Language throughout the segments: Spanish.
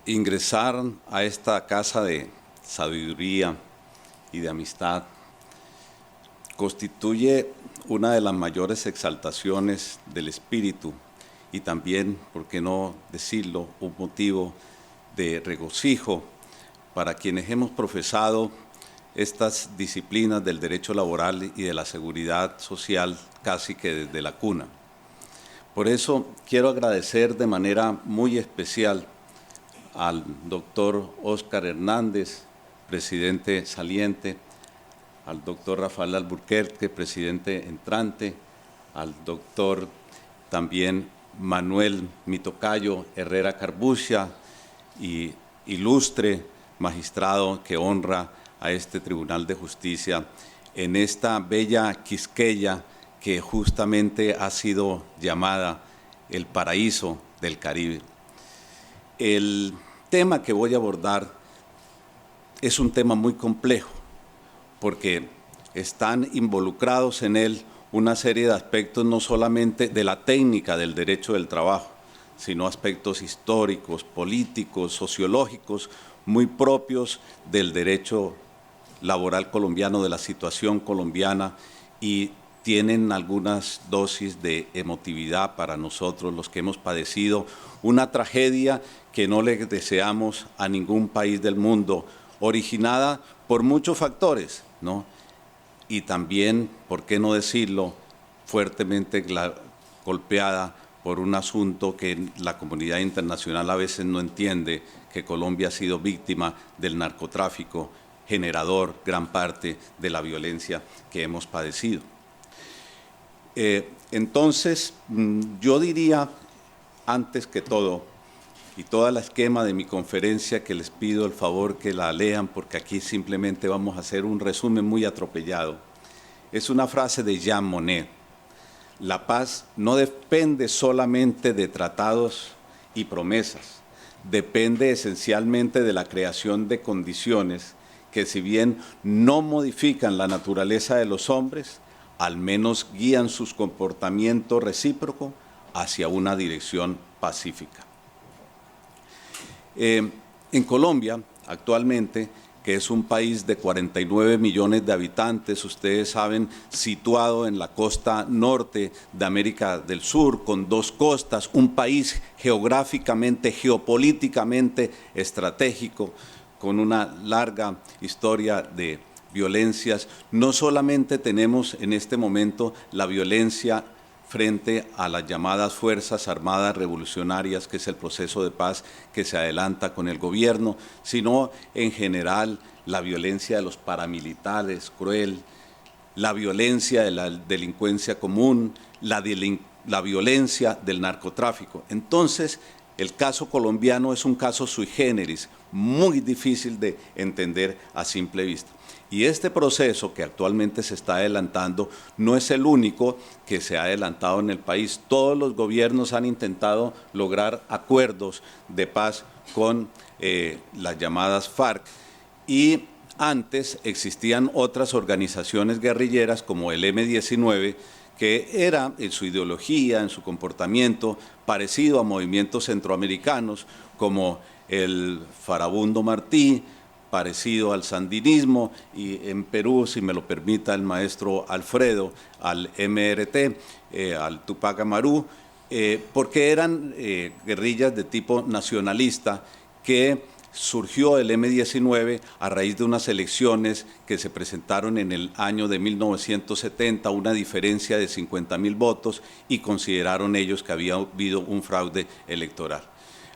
Ingresar a esta casa de sabiduría y de amistad constituye una de las mayores exaltaciones del espíritu y también, por qué no decirlo, un motivo de regocijo para quienes hemos profesado estas disciplinas del derecho laboral y de la seguridad social casi que desde la cuna. Por eso quiero agradecer de manera muy especial al doctor Óscar Hernández, presidente saliente, al doctor Rafael Alburquerque, presidente entrante, al doctor también Manuel Mitocayo Herrera Carbucia, y ilustre magistrado que honra a este Tribunal de Justicia en esta bella Quisqueya que justamente ha sido llamada el paraíso del Caribe. El tema que voy a abordar es un tema muy complejo porque están involucrados en él una serie de aspectos no solamente de la técnica del derecho del trabajo, sino aspectos históricos, políticos, sociológicos, muy propios del derecho laboral colombiano, de la situación colombiana, y tienen algunas dosis de emotividad para nosotros, los que hemos padecido una tragedia que no le deseamos a ningún país del mundo, originada por muchos factores, ¿no? Y también, ¿por qué no decirlo?, fuertemente golpeada por un asunto que la comunidad internacional a veces no entiende, que Colombia ha sido víctima del narcotráfico, generador gran parte de la violencia que hemos padecido. Entonces, yo diría, antes que todo, y toda la esquema de mi conferencia, que les pido el favor que la lean, porque aquí simplemente vamos a hacer un resumen muy atropellado, es una frase de Jean Monnet: la paz no depende solamente de tratados y promesas, depende esencialmente de la creación de condiciones que, si bien no modifican la naturaleza de los hombres, al menos guían sus comportamientos recíprocos hacia una dirección pacífica. En Colombia, actualmente, que es un país de 49 millones de habitantes, ustedes saben, situado en la costa norte de América del Sur, con dos costas, un país geográficamente, geopolíticamente estratégico, con una larga historia de violencias. No solamente tenemos en este momento la violencia frente a las llamadas Fuerzas Armadas Revolucionarias, que es el proceso de paz que se adelanta con el gobierno, sino en general la violencia de los paramilitares, cruel, la violencia de la delincuencia común, la violencia del narcotráfico. Entonces, el caso colombiano es un caso sui generis, muy difícil de entender a simple vista. Y este proceso que actualmente se está adelantando no es el único que se ha adelantado en el país. Todos los gobiernos han intentado lograr acuerdos de paz con las llamadas FARC, y antes existían otras organizaciones guerrilleras como el M-19, que era en su ideología, en su comportamiento, parecido a movimientos centroamericanos como el Farabundo Martí, parecido al sandinismo, y en Perú, si me lo permita el maestro Alfredo, al MRT, al Tupac Amaru, porque eran guerrillas de tipo nacionalista que surgió el M-19 a raíz de unas elecciones que se presentaron en el año de 1970, una diferencia de 50.000 votos, y consideraron ellos que había habido un fraude electoral.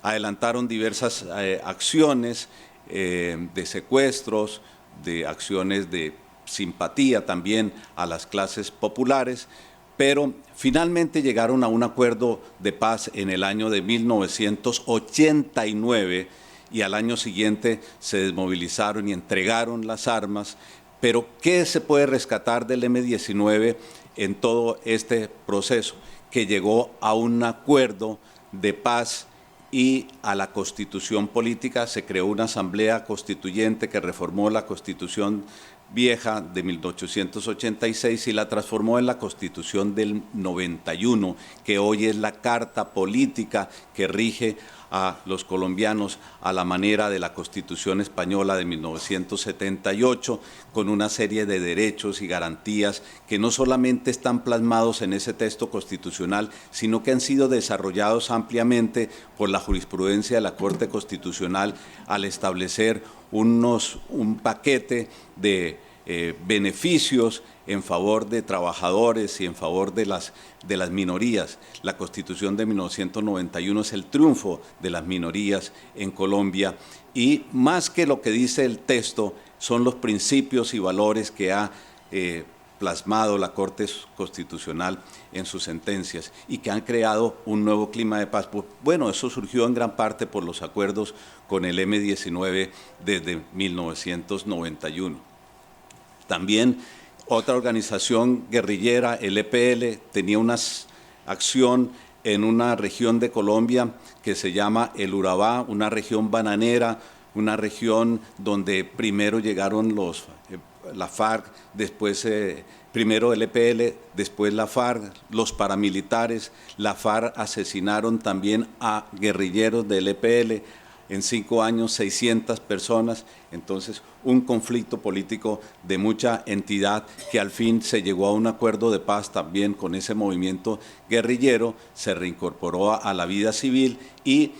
Adelantaron diversas acciones de secuestros, de acciones de simpatía también a las clases populares, pero finalmente llegaron a un acuerdo de paz en el año de 1989, y al año siguiente se desmovilizaron y entregaron las armas. Pero ¿qué se puede rescatar del M-19 en todo este proceso? Que llegó a un acuerdo de paz y a la constitución política. Se creó una asamblea constituyente que reformó la constitución vieja de 1886 y la transformó en la Constitución del 91, que hoy es la carta política que rige a los colombianos a la manera de la Constitución española de 1978, con una serie de derechos y garantías que no solamente están plasmados en ese texto constitucional, sino que han sido desarrollados ampliamente por la jurisprudencia de la Corte Constitucional al establecer un paquete de beneficios en favor de trabajadores y en favor de las minorías. La Constitución de 1991 es el triunfo de las minorías en Colombia y más que lo que dice el texto son los principios y valores que ha plasmado la Corte Constitucional en sus sentencias y que han creado un nuevo clima de paz. Bueno, eso surgió en gran parte por los acuerdos con el M-19 desde 1991. También otra organización guerrillera, el EPL, tenía una acción en una región de Colombia que se llama el Urabá, una región bananera, una región donde primero llegaron la FARC, después primero el EPL, después la FARC, los paramilitares. La FARC asesinaron también a guerrilleros del EPL, en 5 años 600 personas, entonces un conflicto político de mucha entidad que al fin se llegó a un acuerdo de paz también con ese movimiento guerrillero, se reincorporó a la vida civil y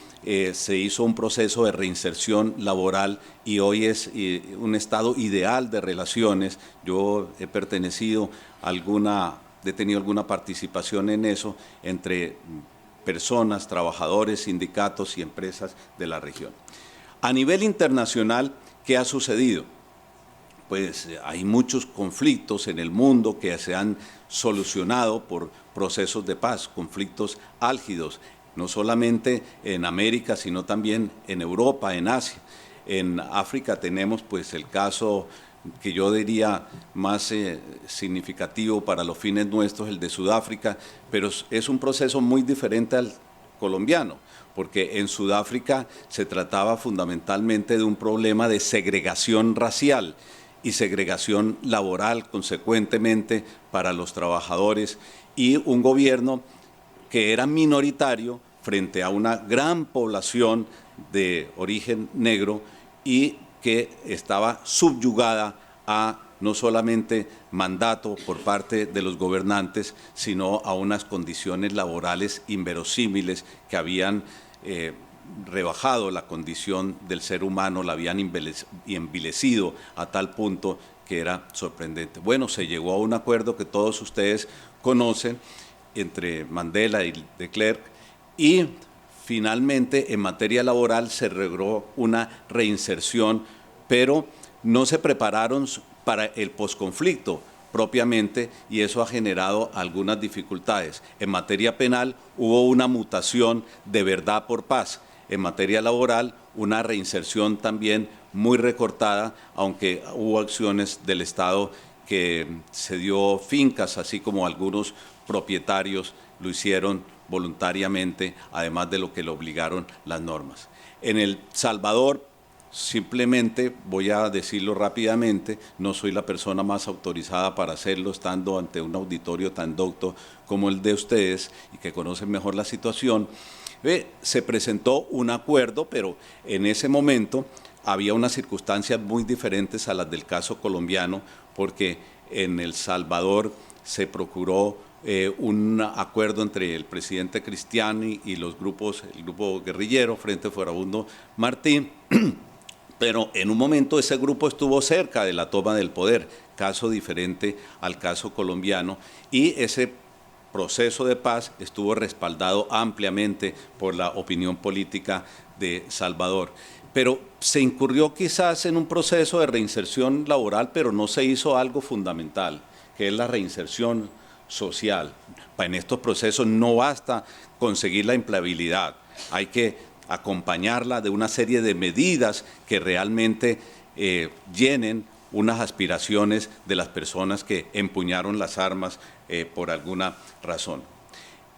se hizo un proceso de reinserción laboral y hoy es un estado ideal de relaciones. Yo he tenido alguna participación en eso entre personas, trabajadores, sindicatos y empresas de la región. A nivel internacional, ¿qué ha sucedido? Pues hay muchos conflictos en el mundo que se han solucionado por procesos de paz, conflictos álgidos, no solamente en América, sino también en Europa, en Asia. En África tenemos pues el caso que yo diría más significativo para los fines nuestros, el de Sudáfrica, pero es un proceso muy diferente al colombiano, porque en Sudáfrica se trataba fundamentalmente de un problema de segregación racial y segregación laboral, consecuentemente, para los trabajadores, y un gobierno que era minoritario frente a una gran población de origen negro y que estaba subyugada a no solamente mandato por parte de los gobernantes, sino a unas condiciones laborales inverosímiles que habían rebajado la condición del ser humano, la habían envilecido a tal punto que era sorprendente. Bueno, se llegó a un acuerdo que todos ustedes conocen entre Mandela y de Klerk y finalmente en materia laboral se logró una reinserción, pero no se prepararon para el posconflicto propiamente y eso ha generado algunas dificultades. En materia penal hubo una mutación de verdad por paz. En materia laboral, una reinserción también muy recortada, aunque hubo acciones del Estado que se dio fincas, así como algunos propietarios lo hicieron voluntariamente, además de lo que le obligaron las normas. En El Salvador, simplemente, voy a decirlo rápidamente, no soy la persona más autorizada para hacerlo, estando ante un auditorio tan docto como el de ustedes y que conocen mejor la situación. Se presentó un acuerdo, pero en ese momento había unas circunstancias muy diferentes a las del caso colombiano, porque en El Salvador se procuró un acuerdo entre el presidente Cristiani y el grupo guerrillero, Frente Farabundo Martín, pero en un momento ese grupo estuvo cerca de la toma del poder, caso diferente al caso colombiano, y ese proceso de paz estuvo respaldado ampliamente por la opinión política de Salvador. Pero se incurrió quizás en un proceso de reinserción laboral, pero no se hizo algo fundamental, que es la reinserción social. En estos procesos no basta conseguir la empleabilidad, hay que acompañarla de una serie de medidas que realmente llenen unas aspiraciones de las personas que empuñaron las armas por alguna razón.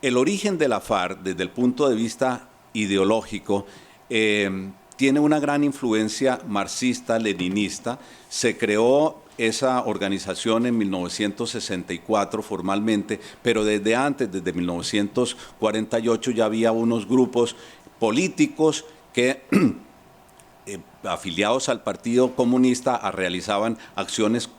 El origen de la FARC, desde el punto de vista ideológico, tiene una gran influencia marxista-leninista. Se creó esa organización en 1964 formalmente, pero desde antes, desde 1948, ya había unos grupos políticos que afiliados al Partido Comunista realizaban acciones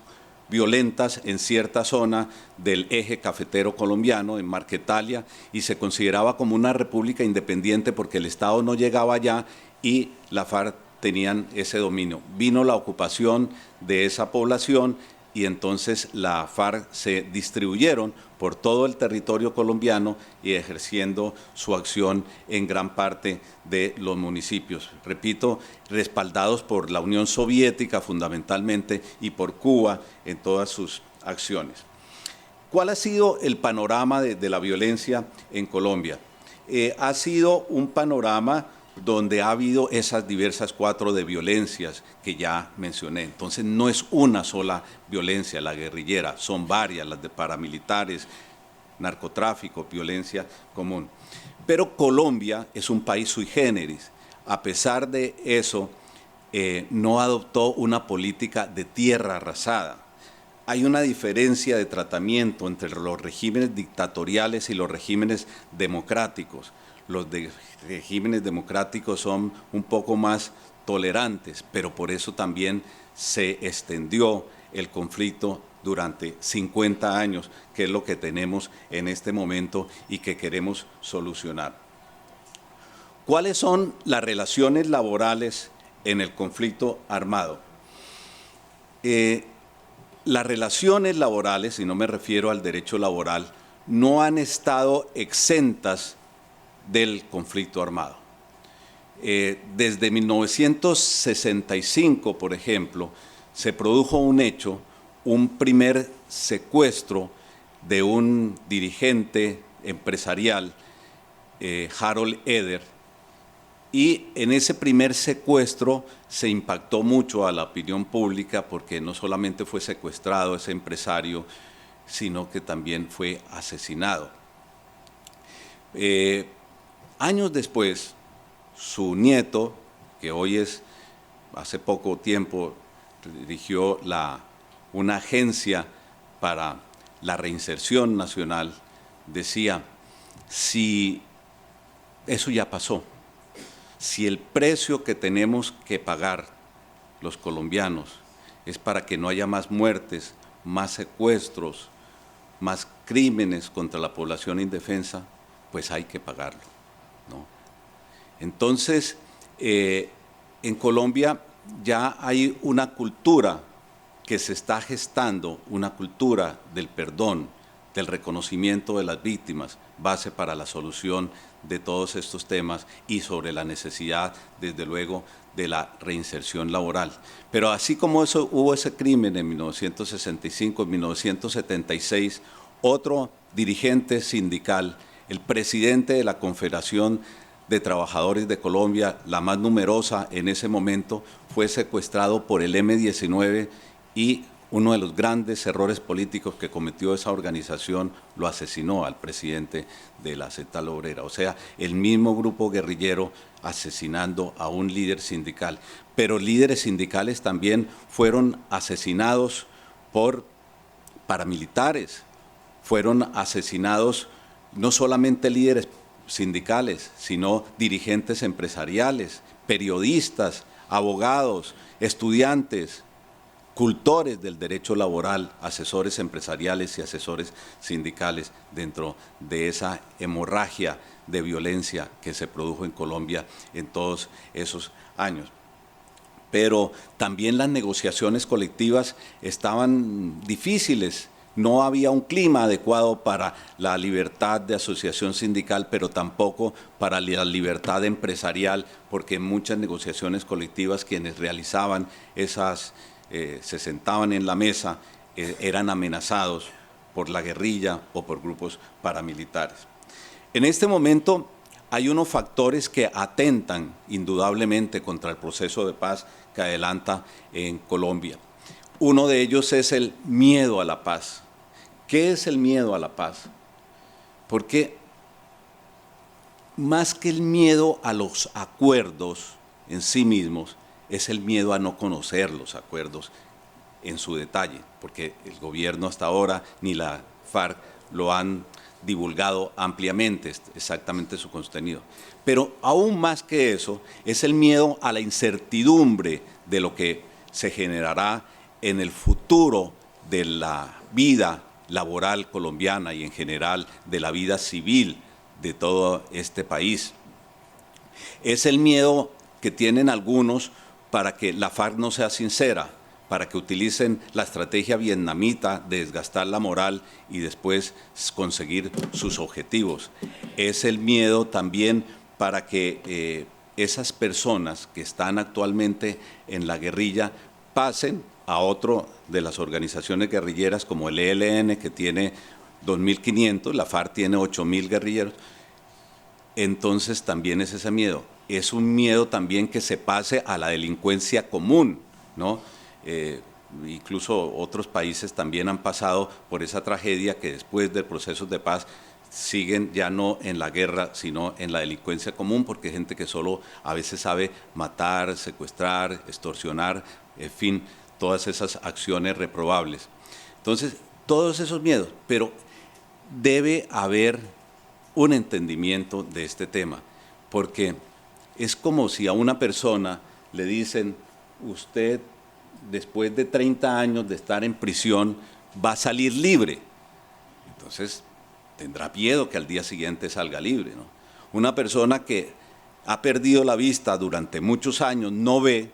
violentas en cierta zona del eje cafetero colombiano, en Marquetalia, y se consideraba como una república independiente porque el Estado no llegaba allá y la FARC tenían ese dominio. Vino la ocupación de esa población y entonces la FARC se distribuyeron por todo el territorio colombiano y ejerciendo su acción en gran parte de los municipios. Repito, respaldados por la Unión Soviética fundamentalmente y por Cuba en todas sus acciones. ¿Cuál ha sido el panorama de la violencia en Colombia? Ha sido un panorama donde ha habido esas diversas cuatro de violencias que ya mencioné. Entonces no es una sola violencia la guerrillera, son varias, las de paramilitares, narcotráfico, violencia común. Pero Colombia es un país sui generis. A pesar de eso, no adoptó una política de tierra arrasada. Hay una diferencia de tratamiento entre los regímenes dictatoriales y los regímenes democráticos. Los regímenes democráticos son un poco más tolerantes, pero por eso también se extendió el conflicto durante 50 años, que es lo que tenemos en este momento y que queremos solucionar. ¿Cuáles son las relaciones laborales en el conflicto armado? Las relaciones laborales, y no me refiero al derecho laboral, no han estado exentas del conflicto armado. Desde 1965, por ejemplo, se produjo un hecho, un primer secuestro de un dirigente empresarial, Harold Eder, y en ese primer secuestro se impactó mucho a la opinión pública porque no solamente fue secuestrado ese empresario, sino que también fue asesinado. Años después, su nieto, que hoy hace poco tiempo, dirigió una agencia para la reinserción nacional, decía, si eso ya pasó, si el precio que tenemos que pagar los colombianos es para que no haya más muertes, más secuestros, más crímenes contra la población indefensa, pues hay que pagarlo, ¿no? Entonces, en Colombia ya hay una cultura que se está gestando, una cultura del perdón, del reconocimiento de las víctimas, base para la solución de todos estos temas y sobre la necesidad, desde luego, de la reinserción laboral. Pero así como hubo ese crimen en 1965, en 1976, otro dirigente sindical, el presidente de la Confederación de Trabajadores de Colombia, la más numerosa en ese momento, fue secuestrado por el M-19 y uno de los grandes errores políticos que cometió esa organización lo asesinó al presidente de la Central Obrera. O sea, el mismo grupo guerrillero asesinando a un líder sindical. Pero líderes sindicales también fueron asesinados por paramilitares, fueron asesinados no solamente líderes sindicales, sino dirigentes empresariales, periodistas, abogados, estudiantes, cultores del derecho laboral, asesores empresariales y asesores sindicales dentro de esa hemorragia de violencia que se produjo en Colombia en todos esos años. Pero también las negociaciones colectivas estaban difíciles. No había un clima adecuado para la libertad de asociación sindical, pero tampoco para la libertad empresarial, porque en muchas negociaciones colectivas quienes realizaban se sentaban en la mesa, eran amenazados por la guerrilla o por grupos paramilitares. En este momento hay unos factores que atentan indudablemente contra el proceso de paz que adelanta en Colombia. Uno de ellos es el miedo a la paz. ¿Qué es el miedo a la paz? Porque más que el miedo a los acuerdos en sí mismos, es el miedo a no conocer los acuerdos en su detalle, porque el gobierno hasta ahora ni la FARC lo han divulgado ampliamente exactamente su contenido. Pero aún más que eso, es el miedo a la incertidumbre de lo que se generará en el futuro de la vida laboral colombiana y en general de la vida civil de todo este país. Es el miedo que tienen algunos para que la FARC no sea sincera, para que utilicen la estrategia vietnamita de desgastar la moral y después conseguir sus objetivos. Es el miedo también para que esas personas que están actualmente en la guerrilla pasen a otro de las organizaciones guerrilleras como el ELN, que tiene 2.500, la FARC tiene 8.000 guerrilleros. Entonces también es ese miedo. Es un miedo también que se pase a la delincuencia común, ¿no? Incluso otros países también han pasado por esa tragedia que después del proceso de paz siguen ya no en la guerra, sino en la delincuencia común, porque hay gente que solo a veces sabe matar, secuestrar, extorsionar, en fin, todas esas acciones reprobables. Entonces, todos esos miedos, pero debe haber un entendimiento de este tema, porque es como si a una persona le dicen, usted después de 30 años de estar en prisión va a salir libre. Entonces tendrá miedo que al día siguiente salga libre, ¿no? Una persona que ha perdido la vista durante muchos años, no ve,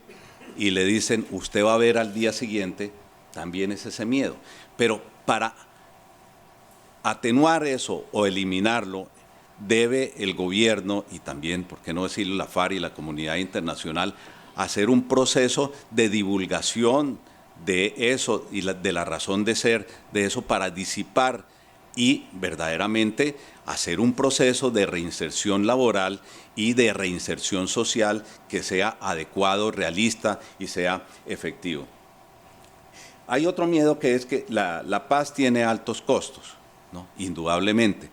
y le dicen, usted va a ver al día siguiente, también es ese miedo. Pero para atenuar eso o eliminarlo, debe el gobierno y también, por qué no decirlo, la FARC y la comunidad internacional, hacer un proceso de divulgación de eso y de la razón de ser de eso para disipar y verdaderamente hacer un proceso de reinserción laboral y de reinserción social que sea adecuado, realista y sea efectivo. Hay otro miedo que es que la paz tiene altos costos, ¿no? Indudablemente.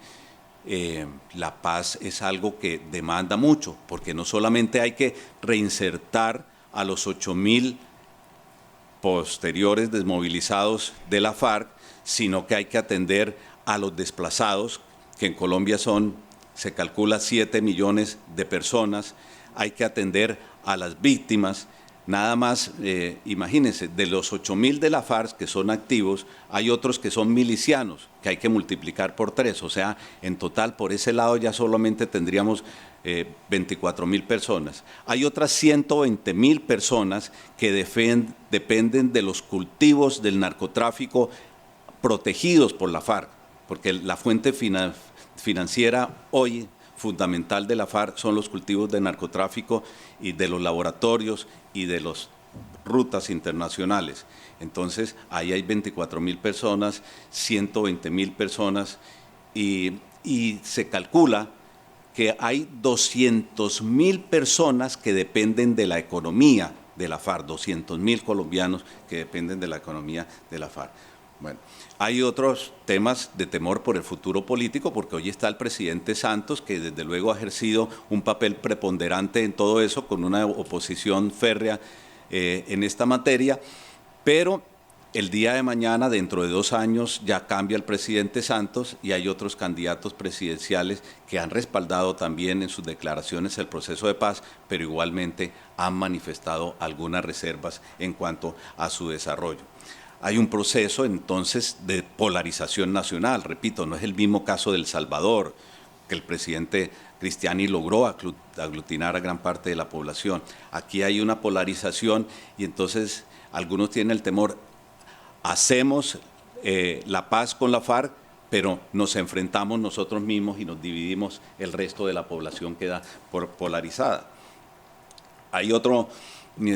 La paz es algo que demanda mucho, porque no solamente hay que reinsertar a los 8.000 posteriores desmovilizados de la FARC, sino que hay que atender a los desplazados, que en Colombia se calcula 7 millones de personas, hay que atender a las víctimas. Nada más, imagínense, de los 8.000 de la FARC que son activos, hay otros que son milicianos, que hay que multiplicar por 3, o sea, en total por ese lado ya solamente tendríamos 24.000 personas. Hay otras 120.000 personas que dependen de los cultivos del narcotráfico protegidos por la FARC, porque la fuente financiera hoy fundamental de la FARC son los cultivos de narcotráfico y de los laboratorios y de las rutas internacionales. Entonces, ahí hay 24.000 personas, 120.000 personas y se calcula que hay 200.000 personas que dependen de la economía de la FARC, 200.000 colombianos que dependen de la economía de la FARC. Bueno, hay otros temas de temor por el futuro político, porque hoy está el presidente Santos, que desde luego ha ejercido un papel preponderante en todo eso, con una oposición férrea en esta materia, pero el día de mañana, dentro de 2 años, ya cambia el presidente Santos y hay otros candidatos presidenciales que han respaldado también en sus declaraciones el proceso de paz, pero igualmente han manifestado algunas reservas en cuanto a su desarrollo. Hay un proceso entonces de polarización nacional, repito, no es el mismo caso de El Salvador, que el presidente Cristiani logró aglutinar a gran parte de la población. Aquí hay una polarización y entonces algunos tienen el temor, hacemos la paz con la FARC, pero nos enfrentamos nosotros mismos y nos dividimos, el resto de la población queda polarizada. Hay otro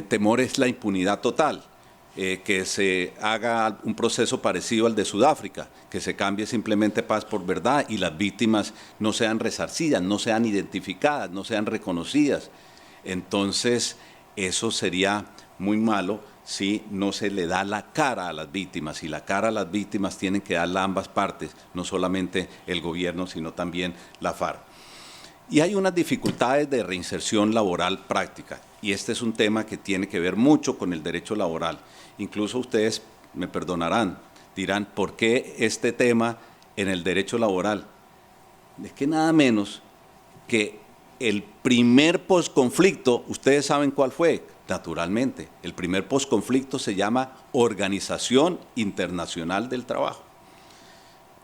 temor, es la impunidad total. Que se haga un proceso parecido al de Sudáfrica, que se cambie simplemente paz por verdad y las víctimas no sean resarcidas, no sean identificadas, no sean reconocidas. Entonces, eso sería muy malo si no se le da la cara a las víctimas, y la cara a las víctimas tienen que darla ambas partes, no solamente el gobierno, sino también la FARC. Y hay unas dificultades de reinserción laboral práctica, y este es un tema que tiene que ver mucho con el derecho laboral. Incluso ustedes me perdonarán, dirán, ¿por qué este tema en el derecho laboral? es que nada menos que el primer posconflicto, ustedes saben cuál fue, naturalmente, el primer posconflicto se llama Organización Internacional del Trabajo.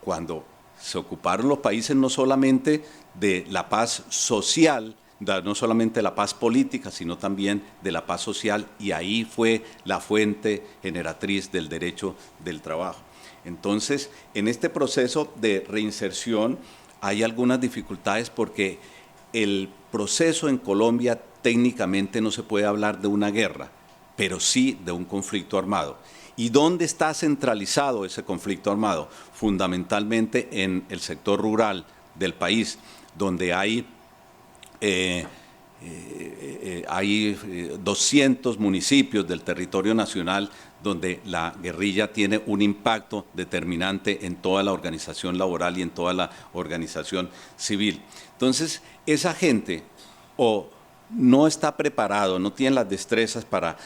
Cuando se ocuparon los países no solamente de la paz social, no solamente la paz política, sino también de la paz social, y ahí fue la fuente generatriz del derecho del trabajo. Entonces, en este proceso de reinserción hay algunas dificultades porque el proceso en Colombia técnicamente no se puede hablar de una guerra, pero sí de un conflicto armado. ¿Y dónde está centralizado ese conflicto armado? Fundamentalmente en el sector rural del país, donde hay 200 municipios del territorio nacional donde la guerrilla tiene un impacto determinante en toda la organización laboral y en toda la organización civil. Entonces, esa gente o no está preparado, no tiene las destrezas para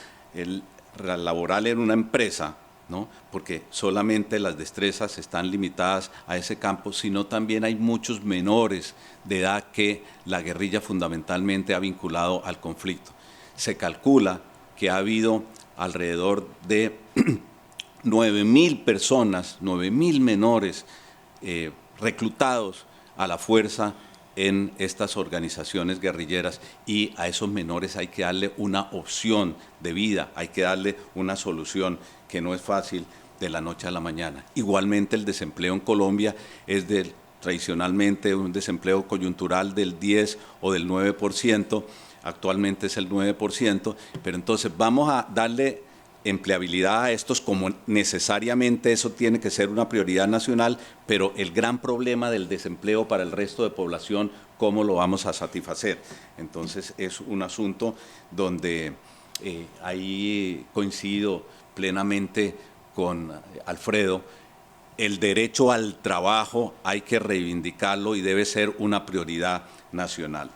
laborar en una empresa, ¿no? Porque solamente las destrezas están limitadas a ese campo, sino también hay muchos menores de edad que la guerrilla fundamentalmente ha vinculado al conflicto. Se calcula que ha habido alrededor de 9.000 personas, 9.000 menores reclutados a la fuerza en estas organizaciones guerrilleras, y a esos menores hay que darle una opción de vida, hay que darle una solución que no es fácil de la noche a la mañana. Igualmente el desempleo en Colombia es tradicionalmente un desempleo coyuntural del 10 o del 9%, actualmente es el 9%, pero entonces vamos a darle empleabilidad a estos como necesariamente eso tiene que ser una prioridad nacional, pero el gran problema del desempleo para el resto de población, ¿cómo lo vamos a satisfacer? Entonces es un asunto donde ahí coincido plenamente con Alfredo. El derecho al trabajo hay que reivindicarlo y debe ser una prioridad nacional.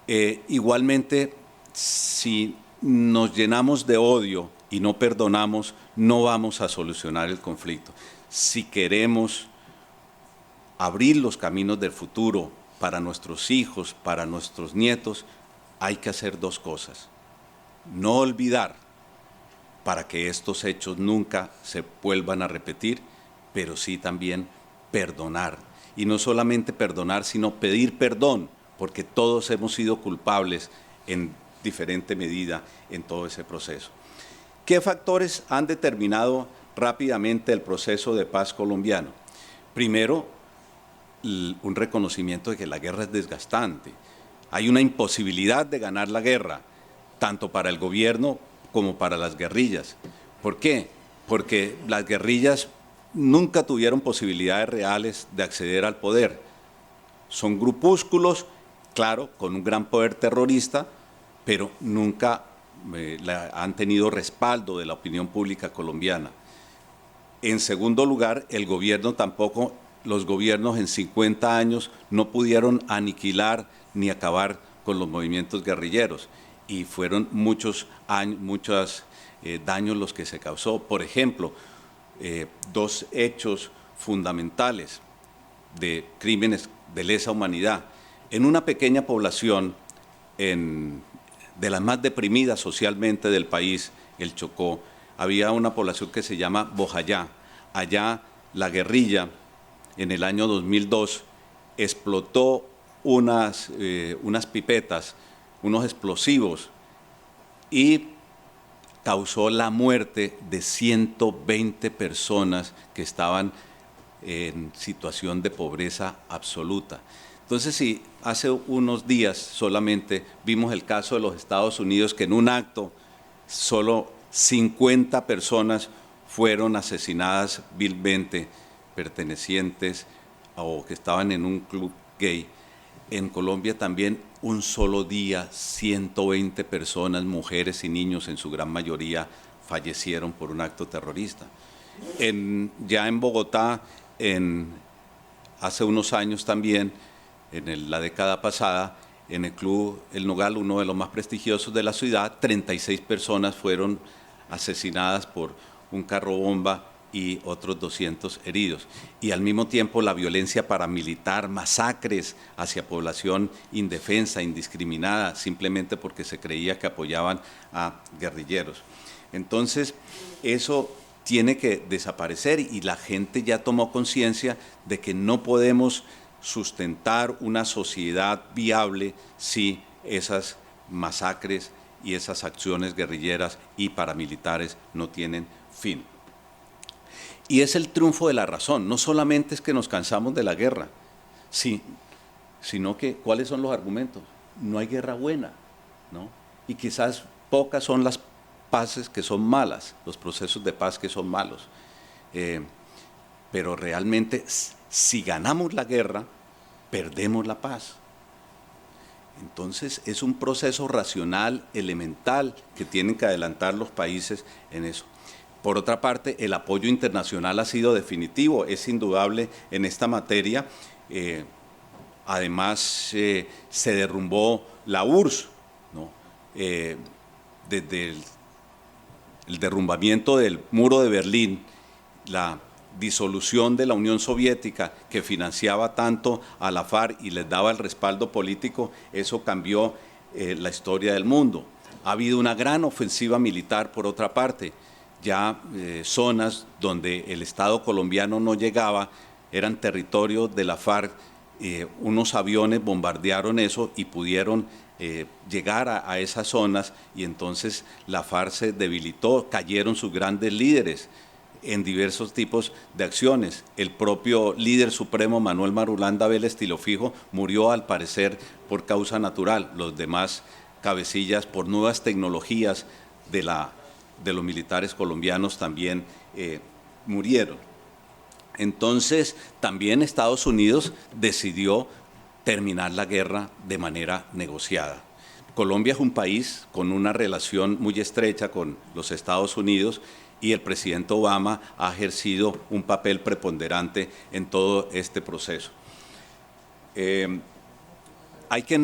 Igualmente, si nos llenamos de odio y no perdonamos, no vamos a solucionar el conflicto. Si queremos abrir los caminos del futuro para nuestros hijos, para nuestros nietos, hay que hacer dos cosas. No olvidar para que estos hechos nunca se vuelvan a repetir, pero sí también perdonar. Y no solamente perdonar, sino pedir perdón, porque todos hemos sido culpables en diferente medida en todo ese proceso. ¿Qué factores han determinado rápidamente el proceso de paz colombiano? Primero, un reconocimiento de que la guerra es desgastante. Hay una imposibilidad de ganar la guerra, tanto para el gobierno como para las guerrillas. ¿Por qué? Porque las guerrillas nunca tuvieron posibilidades reales de acceder al poder. Son grupúsculos, claro, con un gran poder terrorista, pero nunca han tenido respaldo de la opinión pública colombiana. En segundo lugar, el gobierno tampoco, los gobiernos en 50 años no pudieron aniquilar ni acabar con los movimientos guerrilleros, y fueron muchos daños los que se causó. Por ejemplo, dos hechos fundamentales de crímenes de lesa humanidad. En una pequeña población de las más deprimidas socialmente del país, el Chocó, había una población que se llama Bojayá. Allá la guerrilla en el año 2002 explotó unas pipetas, unos explosivos, y causó la muerte de 120 personas que estaban en situación de pobreza absoluta. Entonces, si hace unos días solamente vimos el caso de los Estados Unidos, que en un acto solo 50 personas fueron asesinadas vilmente, pertenecientes o que estaban en un club gay. En Colombia también un solo día 120 personas, mujeres y niños en su gran mayoría, fallecieron por un acto terrorista. Ya en Bogotá, hace unos años también, en la década pasada, en el Club El Nogal, uno de los más prestigiosos de la ciudad, 36 personas fueron asesinadas por un carro bomba y otros 200 heridos. Y al mismo tiempo la violencia paramilitar, masacres hacia población indefensa, indiscriminada, simplemente porque se creía que apoyaban a guerrilleros. Entonces, eso tiene que desaparecer y la gente ya tomó conciencia de que no podemos sustentar una sociedad viable si esas masacres y esas acciones guerrilleras y paramilitares no tienen fin. Y es el triunfo de la razón, no solamente es que nos cansamos de la guerra, sino que ¿cuáles son los argumentos? No hay guerra buena, ¿no? Y quizás pocas son las paces que son malas, los procesos de paz que son malos. Pero realmente, si ganamos la guerra, perdemos la paz. Entonces, es un proceso racional, elemental, que tienen que adelantar los países en eso. Por otra parte, el apoyo internacional ha sido definitivo, es indudable en esta materia. Además, se derrumbó la URSS, ¿no? Desde el derrumbamiento del muro de Berlín, la disolución de la Unión Soviética, que financiaba tanto a la FARC y les daba el respaldo político, eso cambió la historia del mundo. Ha habido una gran ofensiva militar, por otra parte, ya zonas donde el Estado colombiano no llegaba, eran territorios de la FARC, unos aviones bombardearon eso y pudieron llegar a esas zonas, y entonces la FARC se debilitó, cayeron sus grandes líderes en diversos tipos de acciones. El propio líder supremo, Manuel Marulanda Vélez Tilofijo, murió al parecer por causa natural. Los demás cabecillas, por nuevas tecnologías de los militares colombianos, también murieron. Entonces, también Estados Unidos decidió terminar la guerra de manera negociada. Colombia es un país con una relación muy estrecha con los Estados Unidos y el presidente Obama ha ejercido un papel preponderante en todo este proceso. Hay que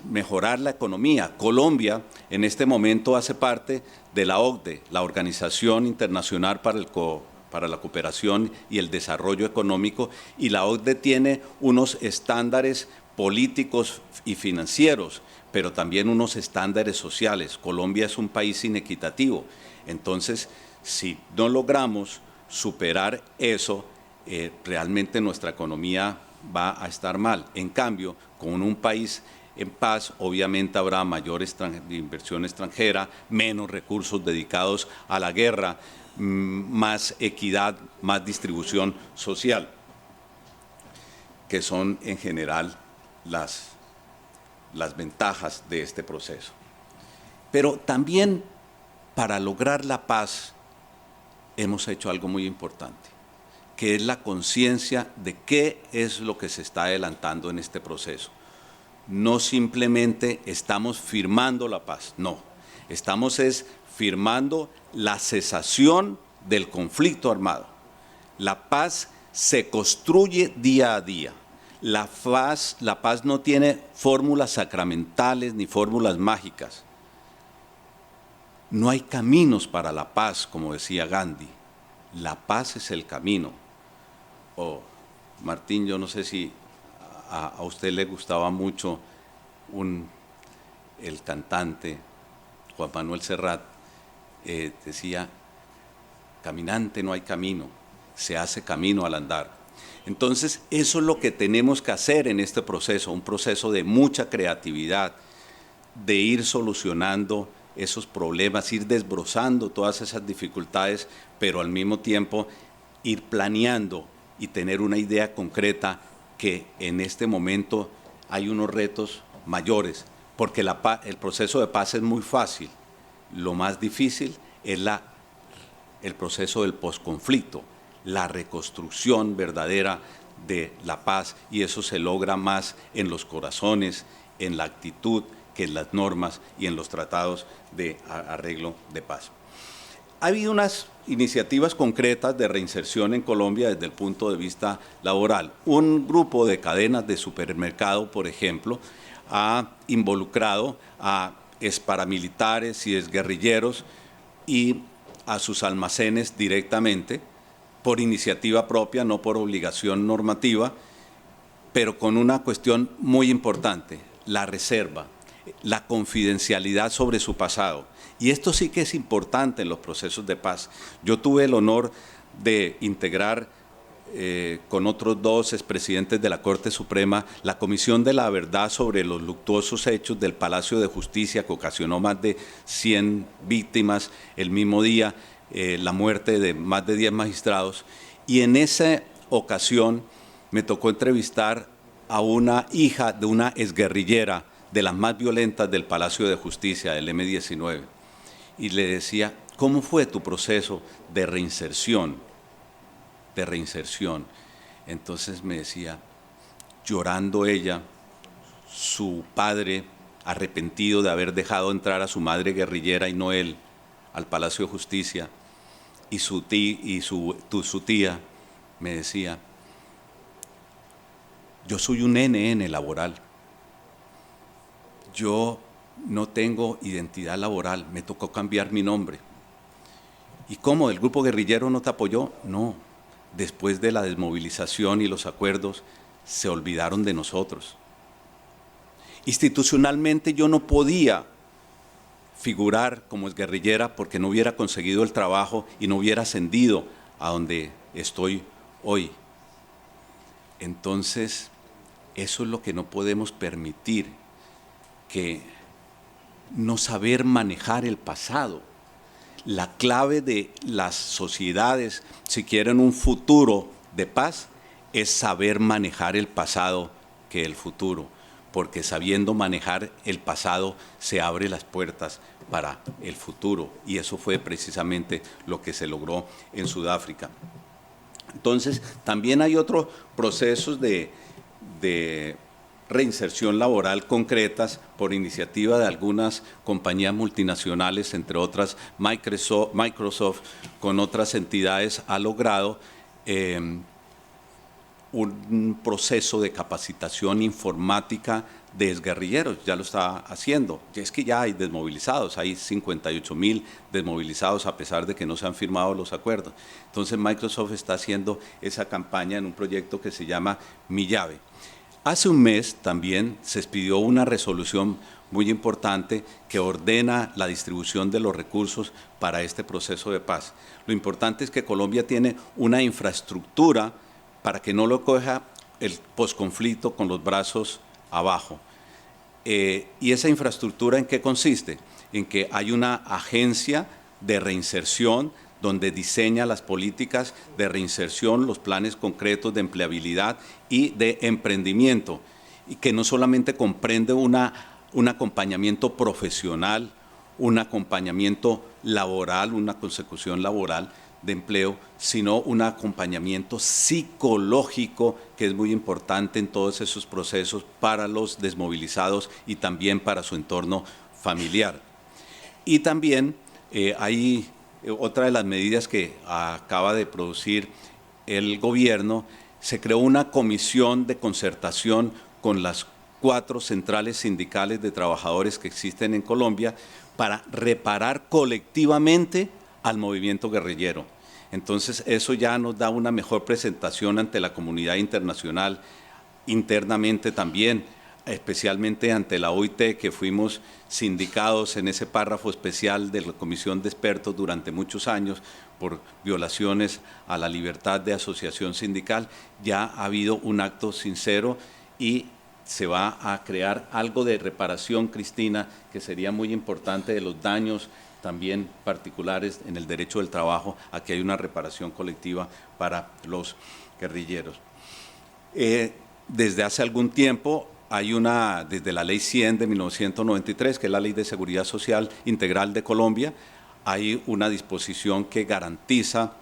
mejorar la economía. Colombia en este momento hace parte de la OCDE, la Organización Internacional para la Cooperación y el Desarrollo Económico, y la OCDE tiene unos estándares políticos y financieros, pero también unos estándares sociales. Colombia es un país inequitativo, entonces si no logramos superar eso, realmente nuestra economía va a estar mal. En cambio, con un país en paz, obviamente habrá mayor inversión extranjera, menos recursos dedicados a la guerra, más equidad, más distribución social, que son en general las ventajas de este proceso. Pero también para lograr la paz hemos hecho algo muy importante, que es la conciencia de qué es lo que se está adelantando en este proceso. No simplemente estamos firmando la paz, no, estamos firmando la cesación del conflicto armado. La paz se construye día a día. La paz no tiene fórmulas sacramentales ni fórmulas mágicas. No hay caminos para la paz, como decía Gandhi. La paz es el camino. Martín, yo no sé si a usted le gustaba mucho el cantante Juan Manuel Serrat, decía, caminante no hay camino, se hace camino al andar. Entonces, eso es lo que tenemos que hacer en este proceso, un proceso de mucha creatividad, de ir solucionando esos problemas, ir desbrozando todas esas dificultades, pero al mismo tiempo ir planeando y tener una idea concreta que en este momento hay unos retos mayores, porque el proceso de paz es muy fácil. Lo más difícil es el proceso del posconflicto, la reconstrucción verdadera de la paz, y eso se logra más en los corazones, en la actitud, que en las normas y en los tratados de arreglo de paz. Ha habido unas iniciativas concretas de reinserción en Colombia desde el punto de vista laboral. Un grupo de cadenas de supermercado, por ejemplo, ha involucrado a exparamilitares y exguerrilleros y a sus almacenes directamente, por iniciativa propia, no por obligación normativa, pero con una cuestión muy importante, la reserva, la confidencialidad sobre su pasado. Y esto sí que es importante en los procesos de paz. Yo tuve el honor de integrar con otros dos expresidentes de la Corte Suprema la Comisión de la Verdad sobre los luctuosos hechos del Palacio de Justicia que ocasionó más de 100 víctimas el mismo día, la muerte de más de 10 magistrados. Y en esa ocasión me tocó entrevistar a una hija de una exguerrillera de las más violentas del Palacio de Justicia, del M-19, y le decía, ¿cómo fue tu proceso de reinserción? Entonces me decía, llorando ella, su padre, arrepentido de haber dejado entrar a su madre guerrillera y no él, al Palacio de Justicia, y su tía me decía, yo soy un NN laboral, yo no tengo identidad laboral, me tocó cambiar mi nombre. ¿Y cómo? ¿El grupo guerrillero no te apoyó? No, después de la desmovilización y los acuerdos, se olvidaron de nosotros. Institucionalmente yo no podía figurar como exguerrillera porque no hubiera conseguido el trabajo y no hubiera ascendido a donde estoy hoy. Entonces, eso es lo que no podemos permitir, que no saber manejar el pasado. La clave de las sociedades, si quieren un futuro de paz, es saber manejar el pasado que el futuro, porque sabiendo manejar el pasado se abren las puertas para el futuro, y eso fue precisamente lo que se logró en Sudáfrica. Entonces, también hay otros procesos de reinserción laboral concretas por iniciativa de algunas compañías multinacionales, entre otras Microsoft con otras entidades ha logrado un proceso de capacitación informática de exguerrilleros, ya lo está haciendo. Es que ya hay desmovilizados, hay 58.000 desmovilizados a pesar de que no se han firmado los acuerdos. Entonces Microsoft está haciendo esa campaña en un proyecto que se llama Mi Llave. Hace un mes también se expidió una resolución muy importante que ordena la distribución de los recursos para este proceso de paz. Lo importante es que Colombia tiene una infraestructura para que no lo coja el posconflicto con los brazos abajo. ¿Y esa infraestructura en qué consiste? En que hay una agencia de reinserción donde diseña las políticas de reinserción, los planes concretos de empleabilidad y de emprendimiento, y que no solamente comprende un acompañamiento profesional, un acompañamiento laboral, una consecución laboral de empleo, sino un acompañamiento psicológico que es muy importante en todos esos procesos para los desmovilizados y también para su entorno familiar. Y también hay otra de las medidas que acaba de producir el gobierno, se creó una comisión de concertación con las 4 centrales sindicales de trabajadores que existen en Colombia para reparar colectivamente al movimiento guerrillero. Entonces eso ya nos da una mejor presentación ante la comunidad internacional, internamente también, especialmente ante la OIT, que fuimos sindicados en ese párrafo especial de la Comisión de Expertos durante muchos años por violaciones a la libertad de asociación sindical. Ya ha habido un acto sincero y se va a crear algo de reparación, Cristina, que sería muy importante, de los daños también particulares en el derecho del trabajo, a que hay una reparación colectiva para los guerrilleros. Desde hace algún tiempo hay desde la Ley 100 de 1993, que es la Ley de Seguridad Social Integral de Colombia, hay una disposición que garantiza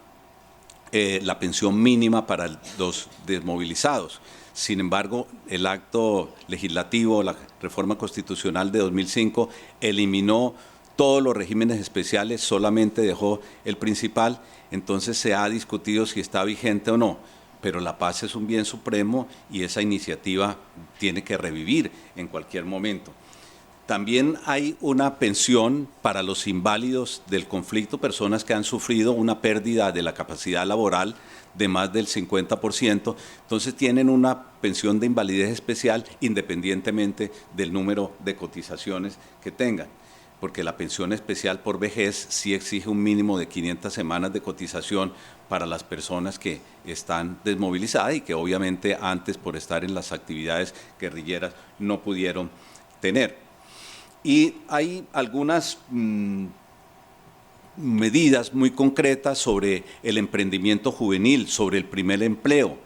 la pensión mínima para los desmovilizados. Sin embargo, el acto legislativo, la reforma constitucional de 2005, eliminó todos los regímenes especiales, solamente dejó el principal. Entonces se ha discutido si está vigente o no, pero la paz es un bien supremo y esa iniciativa tiene que revivir en cualquier momento. También hay una pensión para los inválidos del conflicto, personas que han sufrido una pérdida de la capacidad laboral de más del 50%, entonces tienen una pensión de invalidez especial independientemente del número de cotizaciones que tengan, porque la pensión especial por vejez sí exige un mínimo de 500 semanas de cotización para las personas que están desmovilizadas y que obviamente antes, por estar en las actividades guerrilleras, no pudieron tener. Y hay algunas medidas muy concretas sobre el emprendimiento juvenil, sobre el primer empleo,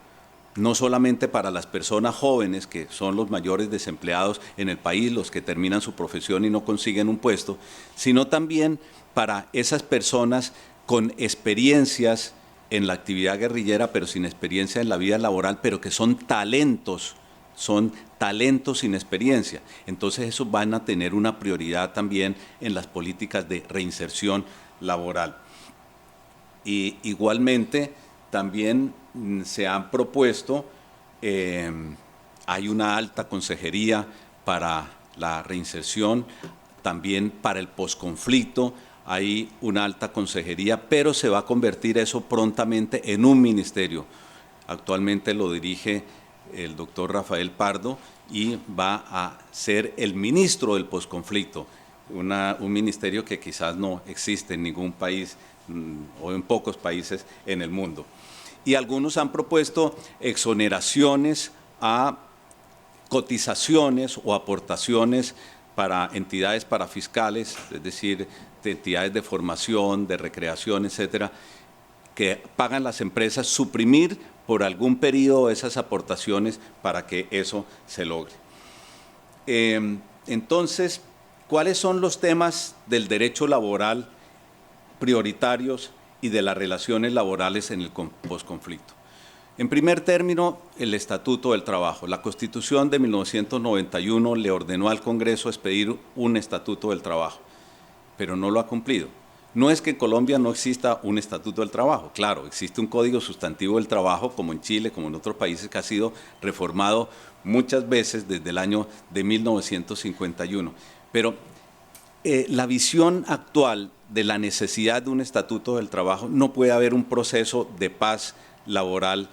no solamente para las personas jóvenes, que son los mayores desempleados en el país, los que terminan su profesión y no consiguen un puesto, sino también para esas personas con experiencias en la actividad guerrillera, pero sin experiencia en la vida laboral, pero que son talentos sin experiencia. Entonces esos van a tener una prioridad también en las políticas de reinserción laboral. Y igualmente también se han propuesto, hay una alta consejería para la reinserción, también para el posconflicto hay una alta consejería, pero se va a convertir eso prontamente en un ministerio. Actualmente lo dirige el doctor Rafael Pardo y va a ser el ministro del posconflicto, un ministerio que quizás no existe en ningún país o en pocos países en el mundo. Y algunos han propuesto exoneraciones a cotizaciones o aportaciones para entidades parafiscales, es decir, de entidades de formación, de recreación, etcétera, que pagan las empresas, suprimir por algún periodo esas aportaciones para que eso se logre. Entonces, ¿cuáles son los temas del derecho laboral prioritarios y de las relaciones laborales en el posconflicto? En primer término, el Estatuto del Trabajo. La Constitución de 1991 le ordenó al Congreso expedir un Estatuto del Trabajo, pero no lo ha cumplido. No es que en Colombia no exista un Estatuto del Trabajo, claro, existe un Código Sustantivo del Trabajo, como en Chile, como en otros países, que ha sido reformado muchas veces desde el año de 1951. Pero la visión actual de la necesidad de un Estatuto del Trabajo, no puede haber un proceso de paz laboral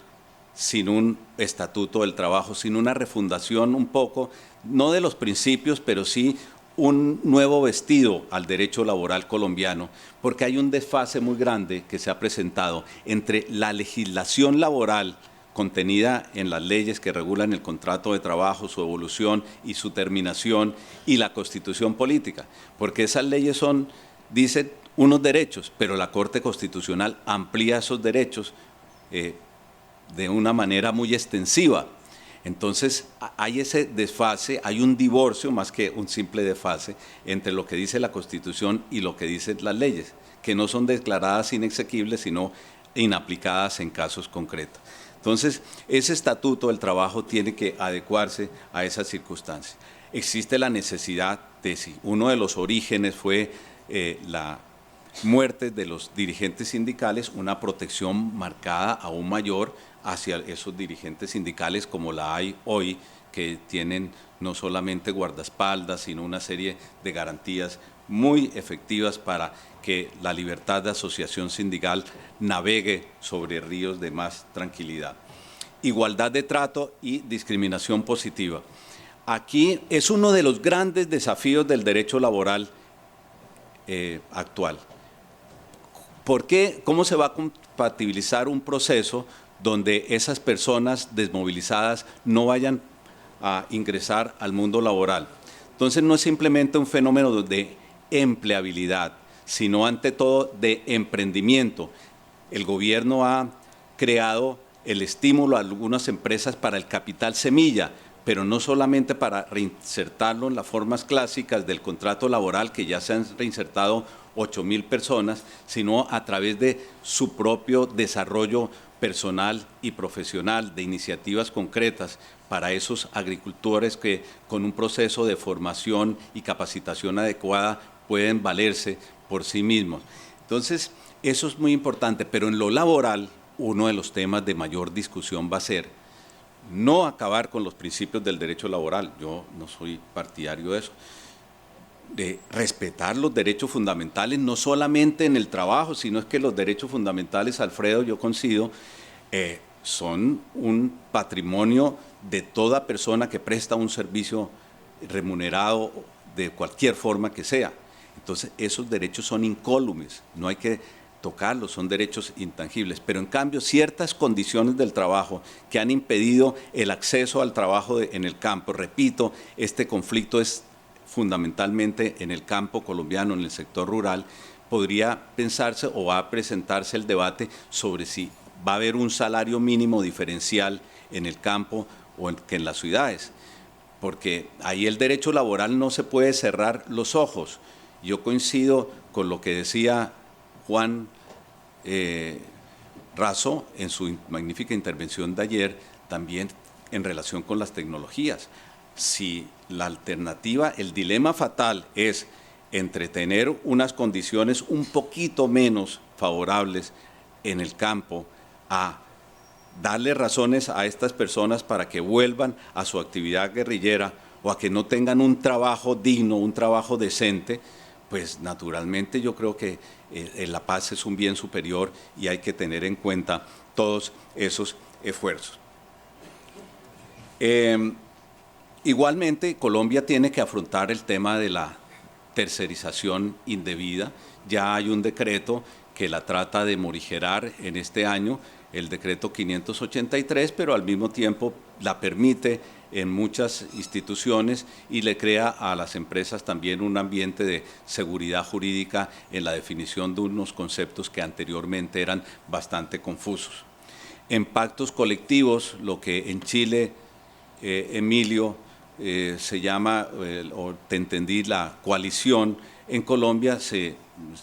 sin un Estatuto del Trabajo, sin una refundación un poco, no de los principios, pero sí un nuevo vestido al derecho laboral colombiano, porque hay un desfase muy grande que se ha presentado entre la legislación laboral contenida en las leyes que regulan el contrato de trabajo, su evolución y su terminación, y la Constitución política, porque esas leyes dicen unos derechos, pero la Corte Constitucional amplía esos derechos de una manera muy extensiva. Entonces hay ese desfase, hay un divorcio más que un simple desfase entre lo que dice la Constitución y lo que dicen las leyes, que no son declaradas inexequibles, sino inaplicadas en casos concretos. Entonces, ese Estatuto del Trabajo tiene que adecuarse a esas circunstancias. Existe la necesidad de, si uno de los orígenes fue la muerte de los dirigentes sindicales, una protección marcada aún mayor hacia esos dirigentes sindicales como la hay hoy, que tienen no solamente guardaespaldas, sino una serie de garantías muy efectivas para que la libertad de asociación sindical navegue sobre ríos de más tranquilidad. Igualdad de trato y discriminación positiva. Aquí es uno de los grandes desafíos del derecho laboral actual. ¿Por qué? ¿Cómo se va a compatibilizar un proceso donde esas personas desmovilizadas no vayan a ingresar al mundo laboral? Entonces no es simplemente un fenómeno de empleabilidad, sino ante todo de emprendimiento. El gobierno ha creado el estímulo a algunas empresas para el capital semilla, pero no solamente para reinsertarlo en las formas clásicas del contrato laboral, que ya se han reinsertado 8.000 personas, sino a través de su propio desarrollo personal y profesional, de iniciativas concretas para esos agricultores que con un proceso de formación y capacitación adecuada pueden valerse por sí mismos. Entonces, eso es muy importante, pero en lo laboral, uno de los temas de mayor discusión va a ser no acabar con los principios del derecho laboral, yo no soy partidario de eso, de respetar los derechos fundamentales, no solamente en el trabajo, sino es que los derechos fundamentales, Alfredo, yo coincido, son un patrimonio de toda persona que presta un servicio remunerado de cualquier forma que sea. Entonces, esos derechos son incólumes, no hay que tocarlos, son derechos intangibles. Pero en cambio, ciertas condiciones del trabajo que han impedido el acceso al trabajo en el campo, repito, este conflicto es fundamentalmente en el campo colombiano, en el sector rural, podría pensarse o va a presentarse el debate sobre si va a haber un salario mínimo diferencial en el campo o que en las ciudades, porque ahí el derecho laboral no se puede cerrar los ojos. Yo coincido con lo que decía Juan Razo en su magnífica intervención de ayer, también en relación con las tecnologías. Si la alternativa, el dilema fatal es entre tener unas condiciones un poquito menos favorables en el campo a darle razones a estas personas para que vuelvan a su actividad guerrillera o a que no tengan un trabajo digno, un trabajo decente, pues naturalmente yo creo que la paz es un bien superior y hay que tener en cuenta todos esos esfuerzos. Igualmente, Colombia tiene que afrontar el tema de la tercerización indebida. Ya hay un decreto que la trata de morigerar en este año, el decreto 583, pero al mismo tiempo la permite en muchas instituciones y le crea a las empresas también un ambiente de seguridad jurídica en la definición de unos conceptos que anteriormente eran bastante confusos. En pactos colectivos, lo que en Chile, Emilio, se llama, o te entendí, la coalición, en Colombia se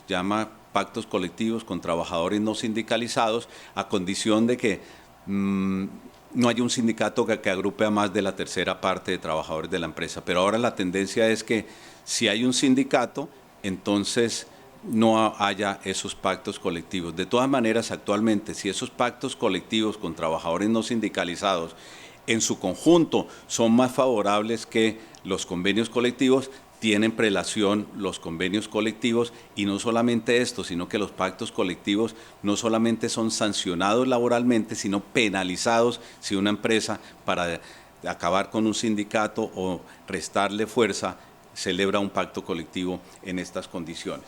llama pactos colectivos con trabajadores no sindicalizados, a condición de que no haya un sindicato que agrupe a más de la tercera parte de trabajadores de la empresa. Pero ahora la tendencia es que si hay un sindicato, entonces no haya esos pactos colectivos. De todas maneras, actualmente, si esos pactos colectivos con trabajadores no sindicalizados en su conjunto son más favorables que los convenios colectivos, tienen prelación los convenios colectivos, y no solamente esto, sino que los pactos colectivos no solamente son sancionados laboralmente, sino penalizados si una empresa, para acabar con un sindicato o restarle fuerza, celebra un pacto colectivo en estas condiciones.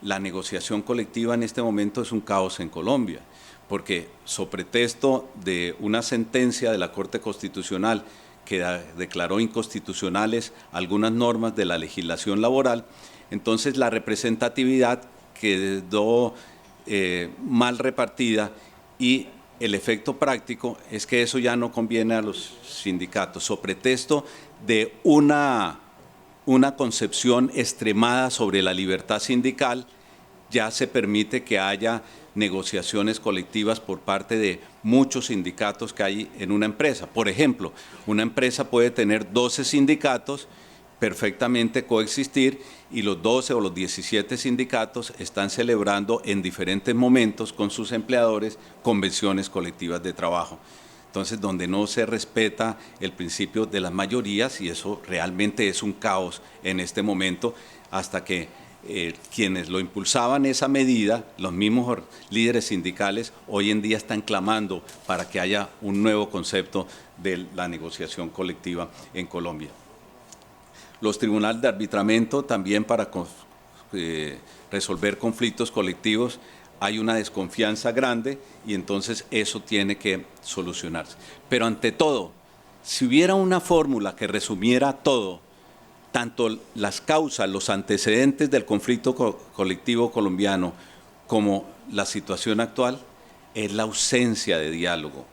La negociación colectiva en este momento es un caos en Colombia, porque sobre pretexto de una sentencia de la Corte Constitucional que declaró inconstitucionales algunas normas de la legislación laboral, entonces la representatividad quedó mal repartida y el efecto práctico es que eso ya no conviene a los sindicatos, sobre pretexto de una concepción extremada sobre la libertad sindical. Ya se permite que haya negociaciones colectivas por parte de muchos sindicatos que hay en una empresa. Por ejemplo, una empresa puede tener 12 sindicatos, perfectamente coexistir, y los 12 o los 17 sindicatos están celebrando en diferentes momentos con sus empleadores convenciones colectivas de trabajo. Entonces, donde no se respeta el principio de las mayorías, y eso realmente es un caos en este momento, hasta que quienes lo impulsaban esa medida, los mismos líderes sindicales, hoy en día están clamando para que haya un nuevo concepto de la negociación colectiva en Colombia. Los tribunales de arbitramiento también para resolver conflictos colectivos hay una desconfianza grande y entonces eso tiene que solucionarse. Pero ante todo, si hubiera una fórmula que resumiera todo, tanto las causas, los antecedentes del conflicto colectivo colombiano como la situación actual, es la ausencia de diálogo.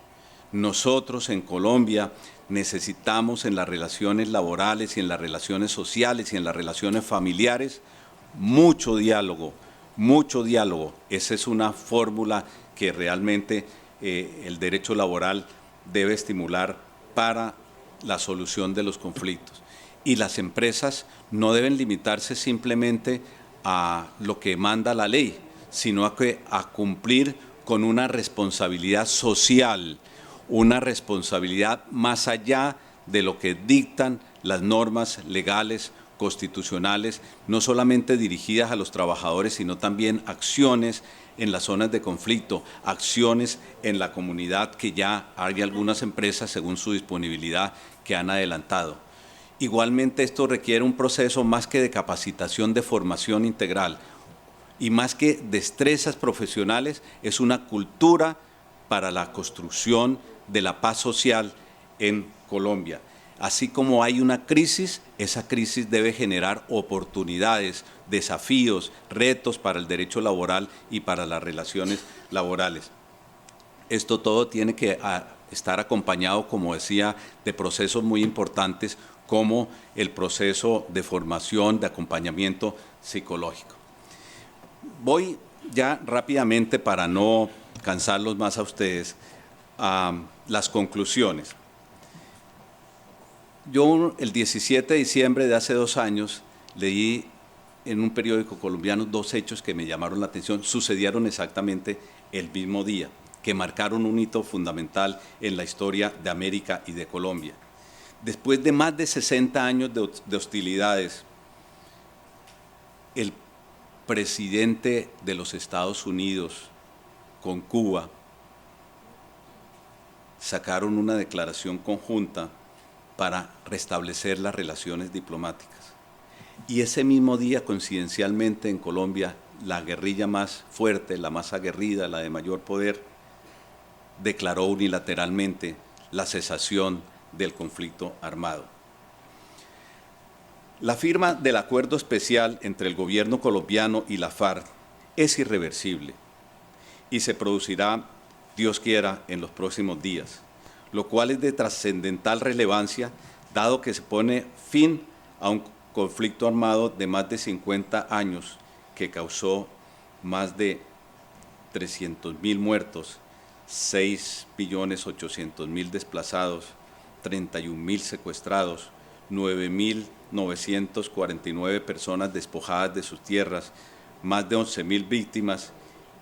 Nosotros en Colombia necesitamos en las relaciones laborales y en las relaciones sociales y en las relaciones familiares mucho diálogo, mucho diálogo. Esa es una fórmula que realmente el derecho laboral debe estimular para la solución de los conflictos. Y las empresas no deben limitarse simplemente a lo que manda la ley, sino a cumplir con una responsabilidad social, una responsabilidad más allá de lo que dictan las normas legales constitucionales, no solamente dirigidas a los trabajadores, sino también acciones en las zonas de conflicto, acciones en la comunidad que ya hay algunas empresas, según su disponibilidad, que han adelantado. Igualmente, esto requiere un proceso más que de capacitación, de formación integral, y más que destrezas profesionales, es una cultura para la construcción de la paz social en Colombia. Así como hay una crisis, esa crisis debe generar oportunidades, desafíos, retos para el derecho laboral y para las relaciones laborales. Esto todo tiene que estar acompañado, como decía, de procesos muy importantes como el proceso de formación, de acompañamiento psicológico. Voy ya rápidamente, para no cansarlos más a ustedes, a las conclusiones. Yo el 17 de diciembre de hace 2 años leí en un periódico colombiano 2 hechos que me llamaron la atención, sucedieron exactamente el mismo día, que marcaron un hito fundamental en la historia de América y de Colombia. Después de más de 60 años de hostilidades, el presidente de los Estados Unidos con Cuba sacaron una declaración conjunta para restablecer las relaciones diplomáticas. Y ese mismo día, coincidencialmente, en Colombia, la guerrilla más fuerte, la más aguerrida, la de mayor poder, declaró unilateralmente la cesación del conflicto armado. La firma del acuerdo especial entre el gobierno colombiano y la FARC es irreversible y se producirá, Dios quiera, en los próximos días, lo cual es de trascendental relevancia, dado que se pone fin a un conflicto armado de más de 50 años que causó más de 300.000 muertos, 6.800.000 desplazados, 31.000 secuestrados, 9.949 personas despojadas de sus tierras, más de 11.000 víctimas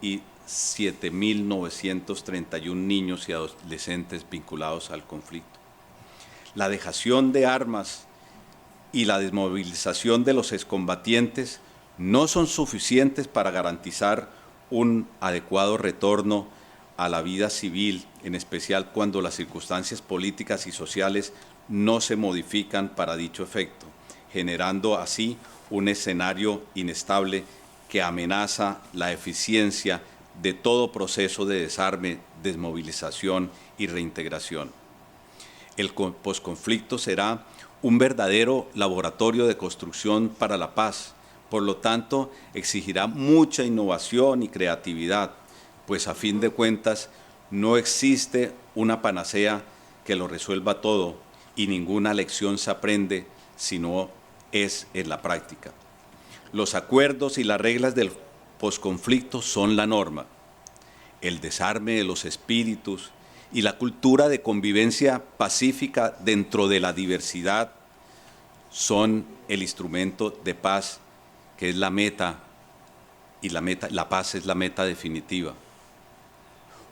y 7.931 niños y adolescentes vinculados al conflicto. La dejación de armas y la desmovilización de los excombatientes no son suficientes para garantizar un adecuado retorno a la vida civil, en especial cuando las circunstancias políticas y sociales no se modifican para dicho efecto, generando así un escenario inestable que amenaza la eficiencia de todo proceso de desarme, desmovilización y reintegración. El posconflicto será un verdadero laboratorio de construcción para la paz, por lo tanto exigirá mucha innovación y creatividad, pues a fin de cuentas no existe una panacea que lo resuelva todo y ninguna lección se aprende si no es en la práctica. Los acuerdos y las reglas del posconflicto son la norma. El desarme de los espíritus y la cultura de convivencia pacífica dentro de la diversidad son el instrumento de paz, que es la meta, y la paz es la meta definitiva.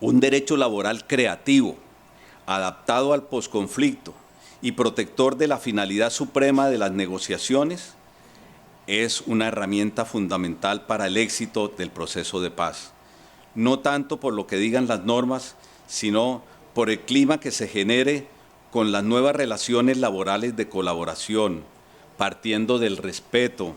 Un derecho laboral creativo, adaptado al posconflicto y protector de la finalidad suprema de las negociaciones, es una herramienta fundamental para el éxito del proceso de paz. No tanto por lo que digan las normas, sino por el clima que se genere con las nuevas relaciones laborales de colaboración, partiendo del respeto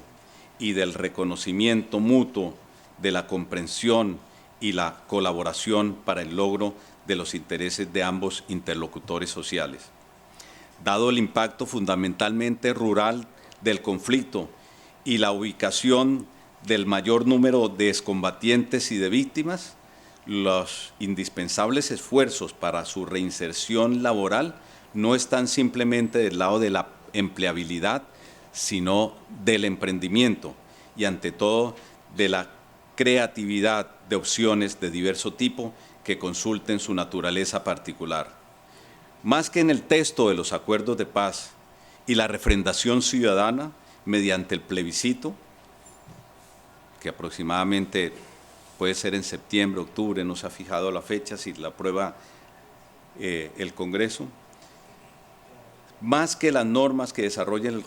y del reconocimiento mutuo, de la comprensión y la colaboración para el logro de los intereses de ambos interlocutores sociales. Dado el impacto fundamentalmente rural del conflicto y la ubicación del mayor número de excombatientes y de víctimas, los indispensables esfuerzos para su reinserción laboral no están simplemente del lado de la empleabilidad, sino del emprendimiento y, ante todo, de la creatividad de opciones de diverso tipo que consulten su naturaleza particular. Más que en el texto de los acuerdos de paz y la refrendación ciudadana mediante el plebiscito, que aproximadamente puede ser en septiembre, octubre, no se ha fijado la fecha, si la aprueba el Congreso, más que las normas que desarrollen el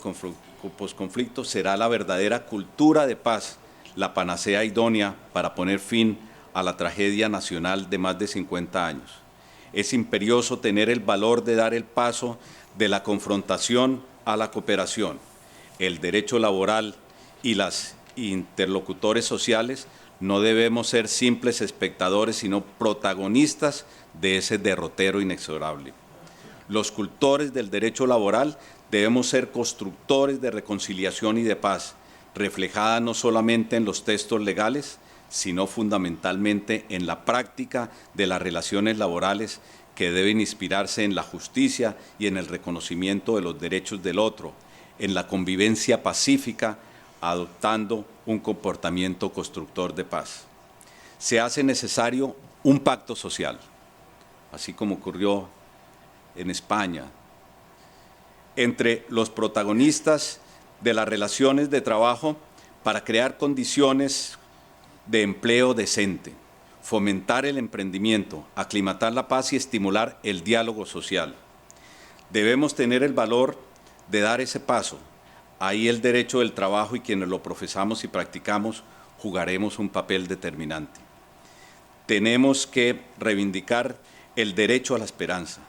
posconflicto será la verdadera cultura de paz, la panacea idónea para poner fin a la tragedia nacional de más de 50 años. Es imperioso tener el valor de dar el paso de la confrontación a la cooperación. El derecho laboral y las interlocutores sociales no debemos ser simples espectadores, sino protagonistas de ese derrotero inexorable. Los cultores del derecho laboral debemos ser constructores de reconciliación y de paz, reflejada no solamente en los textos legales, sino fundamentalmente en la práctica de las relaciones laborales que deben inspirarse en la justicia y en el reconocimiento de los derechos del otro, en la convivencia pacífica, adoptando un comportamiento constructor de paz. Se hace necesario un pacto social, así como ocurrió en España, entre los protagonistas de las relaciones de trabajo para crear condiciones de empleo decente, fomentar el emprendimiento, aclimatar la paz y estimular el diálogo social. Debemos tener el valor de dar ese paso. Ahí el derecho del trabajo y quienes lo profesamos y practicamos jugaremos un papel determinante. Tenemos que reivindicar el derecho a la esperanza,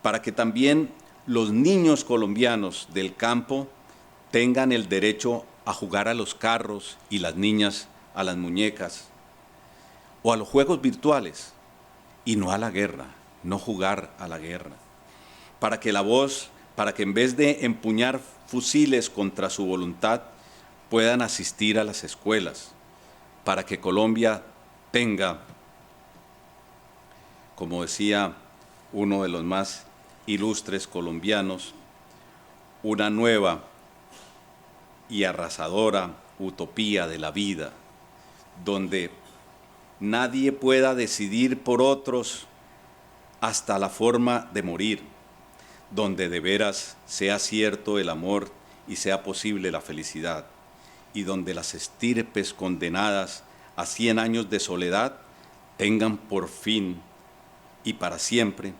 para que también los niños colombianos del campo tengan el derecho a jugar a los carros y las niñas a las muñecas o a los juegos virtuales y no a la guerra, no jugar a la guerra. Para que en vez de empuñar fusiles contra su voluntad, puedan asistir a las escuelas, para que Colombia tenga, como decía uno de los más ilustres colombianos, una nueva y arrasadora utopía de la vida, donde nadie pueda decidir por otros hasta la forma de morir, donde de veras sea cierto el amor y sea posible la felicidad, y donde las estirpes condenadas a 100 años de soledad tengan por fin y para siempre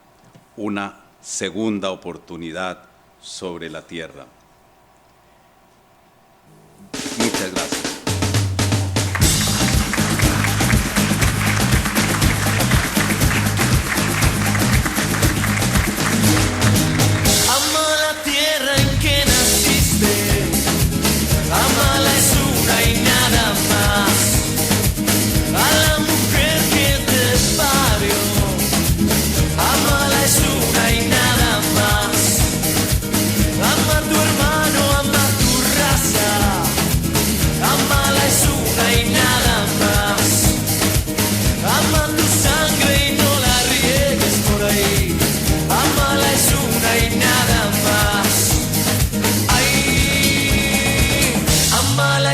una segunda oportunidad sobre la tierra. Muchas gracias.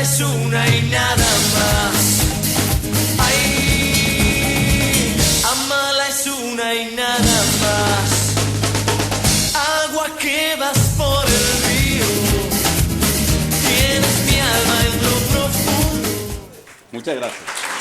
Es una y nada más. Ay, amala es una y nada más. Agua que vas por el río, tienes mi alma en lo profundo. Muchas gracias.